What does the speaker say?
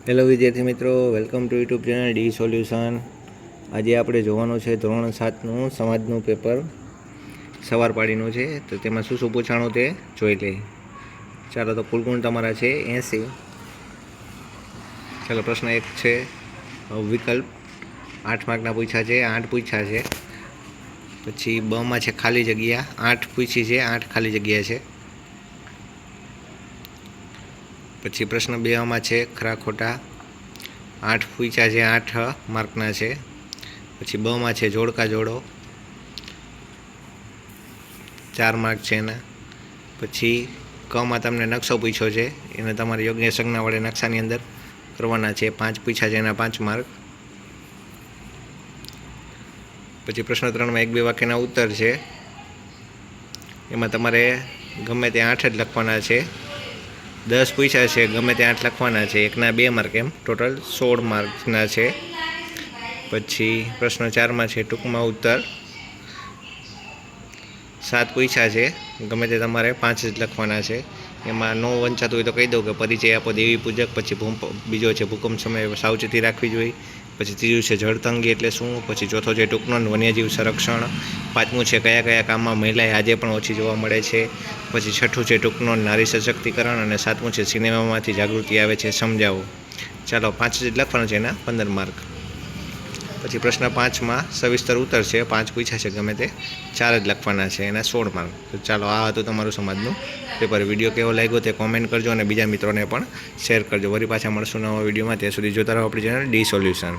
Hello વિદ્યાર્થી મિત્રો, welcome to YouTube channel D solution. આજે આપણે જોવાનું છે ધોરણ 7નું સમાજનું પેપર સવાર પાડીનું છે. તો તેમાં શું શું પૂછાણું તે જોઈ લઈએ. ચાલો, તો કુલ ગુણ તમારા છે 80. ચાલો, પ્રશ્ન 1 છે વિકલ્પ 8 માર્કના પૂછ્યા છે, 8 પૂછ્યા છે. પછી બમાં છે ખાલી જગ્યા, 8 પૂછી છે, 8 ખાલી જગ્યા છે. પછી પ્રશ્ન 2માં છે ખરા ખોટા, 8 પૂછ્યા છે, 8 માર્કના છે. પછી બમાં છે જોડકા જોડો, 4 માર્ક છે એના. પછી કમાં તમને નકશો પૂછ્યો છે, એને તમારે યોગ્ય સંજ્ઞા વડે નકશાની અંદર કરવાના છે, 5 પૂછ્યા છે, એના 5 માર્ક. પછી પ્રશ્ન 3માં 1-2 વાક્યના ઉત્તર છે, એમાં તમારે ગમે તે 8 જ લખવાના છે. 10 પૂછ્યા છે, ગમે તે 8 લખવાના છે, એકના 2 માર્ક, એમ ટોટલ 16 માર્કના છે. પછી પ્રશ્ન 4માં છે ટૂંકમાં ઉત્તર, 7 પૂછ્યા છે, ગમે તે તમારે 5 જ લખવાના છે. એમાં ન વંચાતું હોય તો કહી દઉં કે પરિચય આપો દેવી પૂજક. પછી બીજો છે ભૂકંપ સમયે સાવચેતી રાખવી જોઈએ. પછી ત્રીજું છે જળતંગી એટલે શું. પછી ચોથો છે ટૂંકનોંધ વન્યજીવ સંરક્ષણ. 5મું છે કયા કયા કામમાં મહિલાએ આજે પણ ઓછી જોવા મળે છે. પછી 6થું છે ટૂંકનોંધ નારી સશક્તિકરણ. અને 7મું છે સિનેમામાંથી જાગૃતિ આવે છે, સમજાવો. ચાલો, 5 જ લખવાના છે, એના 15 માર્ક. પછી પ્રશ્ન 5માં સવિસ્તર ઉત્તર છે, 5 પૂછ્યા છે, ગમે તે 4 જ લખવાના છે, એના 16 માર્ક. તો ચાલો, આ હતું તમારું સમાજનું પેપર. વિડીયો કેવો લાગ્યો તે કોમેન્ટ કરજો અને બીજા મિત્રોને પણ શેર કરજો. વળી પાછા મળશું નવા વિડીયોમાં. ત્યાં સુધી જોતા રહો આપણી ચેનલ ડી સોલ્યુશન.